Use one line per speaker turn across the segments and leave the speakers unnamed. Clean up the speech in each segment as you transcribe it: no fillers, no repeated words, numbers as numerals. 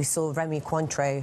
We saw Remy Cointreau,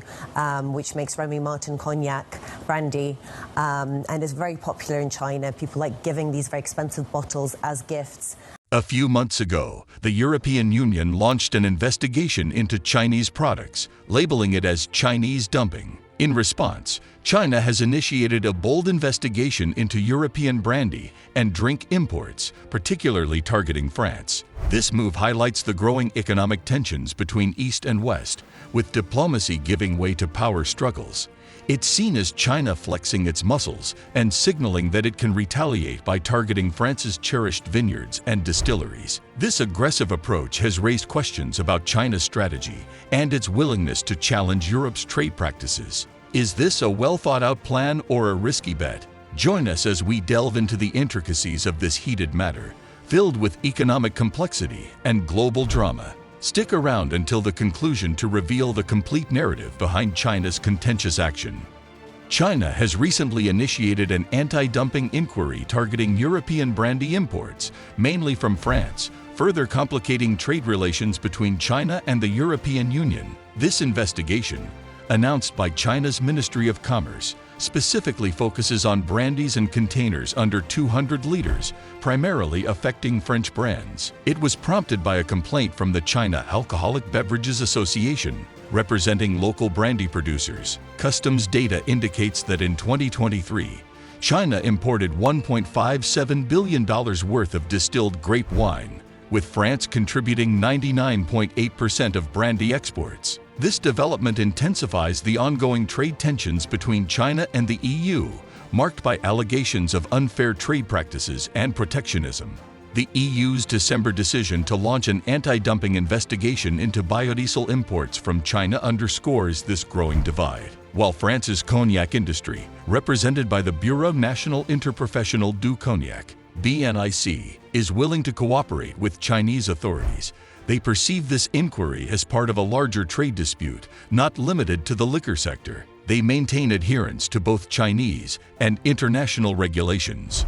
which makes Remy Martin cognac, Brandy, and is very popular in China. People like giving these very expensive bottles as gifts.
A few months ago, the European Union launched an investigation into Chinese products, labeling it as Chinese dumping. In response, China has initiated a bold investigation into European brandy and drink imports, particularly targeting France. This move highlights the growing economic tensions between East and West, with diplomacy giving way to power struggles. It's seen as China flexing its muscles and signaling that it can retaliate by targeting France's cherished vineyards and distilleries. This aggressive approach has raised questions about China's strategy and its willingness to challenge Europe's trade practices. Is this a well-thought-out plan or a risky bet? Join us as we delve into the intricacies of this heated matter, filled with economic complexity and global drama. Stick around until the conclusion to reveal the complete narrative behind China's contentious action. China has recently initiated an anti-dumping inquiry targeting European brandy imports, mainly from France, further complicating trade relations between China and the European Union. This investigation, announced by China's Ministry of Commerce, specifically focuses on brandies and containers under 200 liters, primarily affecting French brands. It was prompted by a complaint from the China Alcoholic Beverages Association, representing local brandy producers. Customs data indicates that in 2023, China imported $1.57 billion worth of distilled grape wine, with France contributing 99.8% of brandy exports. This development intensifies the ongoing trade tensions between China and the EU, marked by allegations of unfair trade practices and protectionism. The EU's December decision to launch an anti-dumping investigation into biodiesel imports from China underscores this growing divide. While France's cognac industry, represented by the Bureau National Interprofessionnel du Cognac, BNIC, is willing to cooperate with Chinese authorities, they perceive this inquiry as part of a larger trade dispute, not limited to the liquor sector. They maintain adherence to both Chinese and international regulations.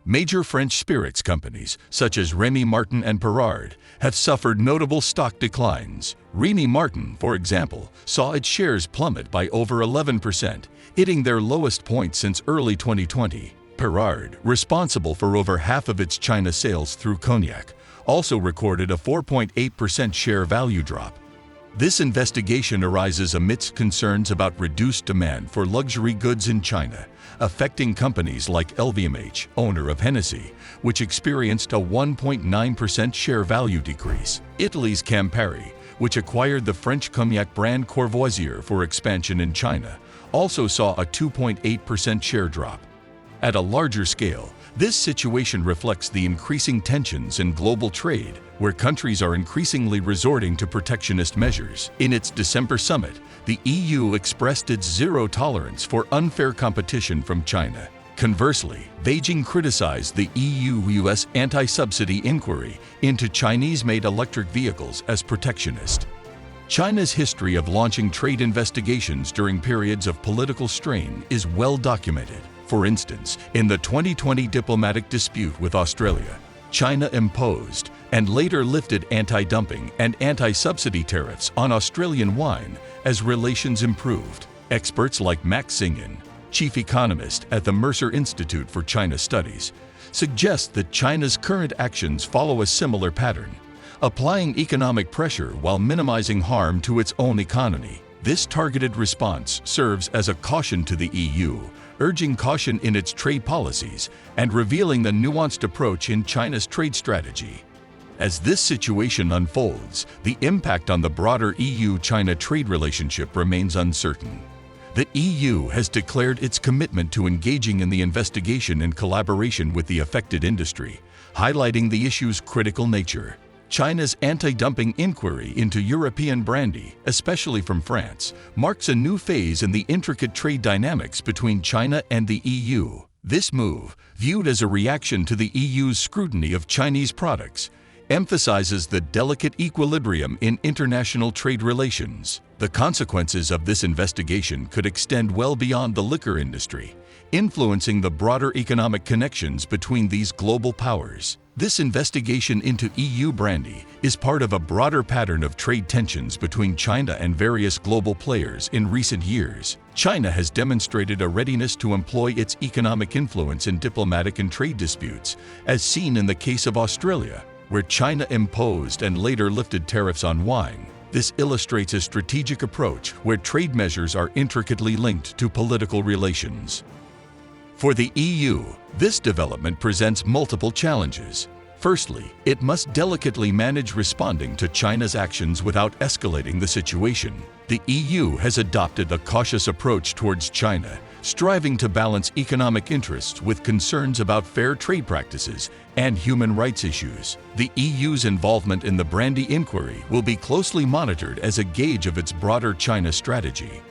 Major French spirits companies, such as Rémy Martin and Perard, have suffered notable stock declines. Rémy Martin, for example, saw its shares plummet by over 11%, hitting their lowest point since early 2020. Perard, responsible for over half of its China sales through cognac, also recorded a 4.8% share value drop. This investigation arises amidst concerns about reduced demand for luxury goods in China, affecting companies like LVMH, owner of Hennessy, which experienced a 1.9% share value decrease. Italy's Campari, which acquired the French cognac brand Courvoisier for expansion in China, also saw a 2.8% share drop. At a larger scale, this situation reflects the increasing tensions in global trade, where countries are increasingly resorting to protectionist measures. In its December summit, the EU expressed its zero tolerance for unfair competition from China. Conversely, Beijing criticized the EU-US anti-subsidy inquiry into Chinese-made electric vehicles as protectionist. China's history of launching trade investigations during periods of political strain is well documented. For instance, in the 2020 diplomatic dispute with Australia, China imposed and later lifted anti-dumping and anti-subsidy tariffs on Australian wine as relations improved. Experts like Max Singen, chief economist at the Mercer Institute for China Studies, suggest that China's current actions follow a similar pattern, applying economic pressure while minimizing harm to its own economy. This targeted response serves as a caution to the EU, urging caution in its trade policies and revealing the nuanced approach in China's trade strategy. As this situation unfolds, the impact on the broader EU-China trade relationship remains uncertain. The EU has declared its commitment to engaging in the investigation in collaboration with the affected industry, highlighting the issue's critical nature. China's anti-dumping inquiry into European brandy, especially from France, marks a new phase in the intricate trade dynamics between China and the EU. This move, viewed as a reaction to the EU's scrutiny of Chinese products, emphasizes the delicate equilibrium in international trade relations. The consequences of this investigation could extend well beyond the liquor industry, influencing the broader economic connections between these global powers. This investigation into EU Brandy is part of a broader pattern of trade tensions between China and various global players in recent years. China has demonstrated a readiness to employ its economic influence in diplomatic and trade disputes, as seen in the case of Australia, where China imposed and later lifted tariffs on wine. This illustrates a strategic approach where trade measures are intricately linked to political relations. For the EU, this development presents multiple challenges. Firstly, it must delicately manage responding to China's actions without escalating the situation. The EU has adopted a cautious approach towards China, striving to balance economic interests with concerns about fair trade practices and human rights issues. The EU's involvement in the Brandy inquiry will be closely monitored as a gauge of its broader China strategy.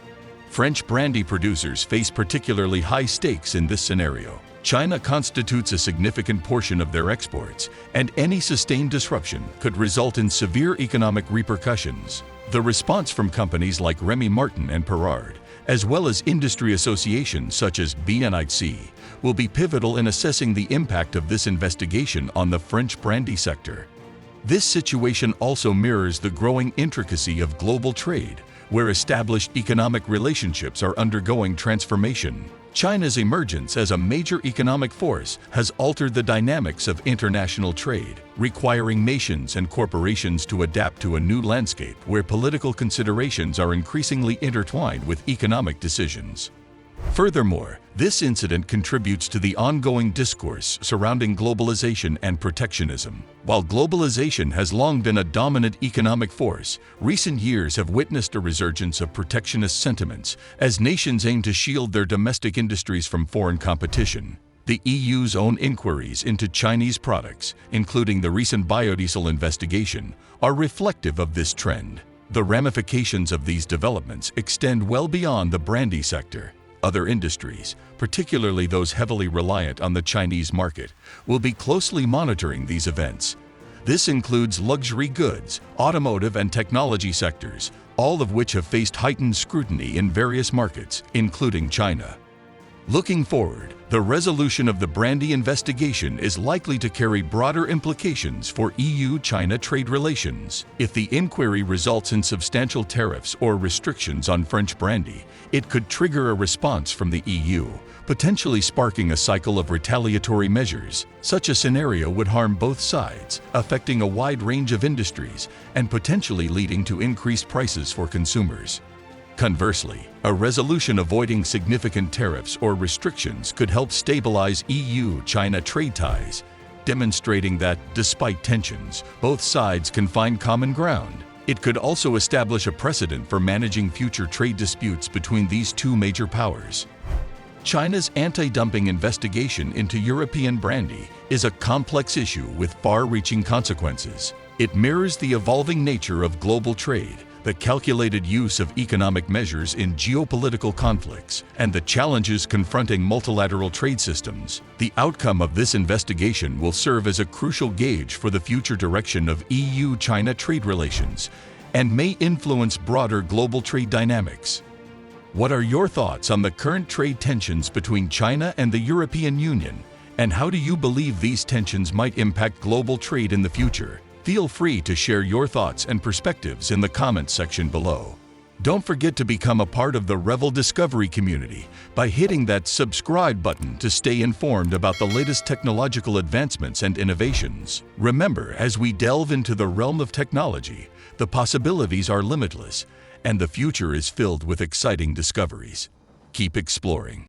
French brandy producers face particularly high stakes in this scenario. China constitutes a significant portion of their exports, and any sustained disruption could result in severe economic repercussions. The response from companies like Rémy Martin and Perard, as well as industry associations such as RlD&x, will be pivotal in assessing the impact of this investigation on the French brandy sector. This situation also mirrors the growing intricacy of global trade, where established economic relationships are undergoing transformation. China's emergence as a major economic force has altered the dynamics of international trade, requiring nations and corporations to adapt to a new landscape where political considerations are increasingly intertwined with economic decisions. Furthermore, this incident contributes to the ongoing discourse surrounding globalization and protectionism. While globalization has long been a dominant economic force, recent years have witnessed a resurgence of protectionist sentiments as nations aim to shield their domestic industries from foreign competition. The EU's own inquiries into Chinese products, including the recent biodiesel investigation, are reflective of this trend. The ramifications of these developments extend well beyond the brandy sector. Other industries, particularly those heavily reliant on the Chinese market, will be closely monitoring these events. This includes luxury goods, automotive and technology sectors, all of which have faced heightened scrutiny in various markets, including China. Looking forward, the resolution of the Brandy investigation is likely to carry broader implications for EU-China trade relations. If the inquiry results in substantial tariffs or restrictions on French brandy, it could trigger a response from the EU, potentially sparking a cycle of retaliatory measures. Such a scenario would harm both sides, affecting a wide range of industries and potentially leading to increased prices for consumers. Conversely, a resolution avoiding significant tariffs or restrictions could help stabilize EU-China trade ties, demonstrating that, despite tensions, both sides can find common ground. It could also establish a precedent for managing future trade disputes between these two major powers. China's anti-dumping investigation into European brandy is a complex issue with far-reaching consequences. It mirrors the evolving nature of global trade, the calculated use of economic measures in geopolitical conflicts, and the challenges confronting multilateral trade systems. The outcome of this investigation will serve as a crucial gauge for the future direction of EU-China trade relations and may influence broader global trade dynamics. What are your thoughts on the current trade tensions between China and the European Union, and how do you believe these tensions might impact global trade in the future? Feel free to share your thoughts and perspectives in the comments section below. Don't forget to become a part of the RlD Discovery community by hitting that subscribe button to stay informed about the latest technological advancements and innovations. Remember, as we delve into the realm of technology, the possibilities are limitless, and the future is filled with exciting discoveries. Keep exploring.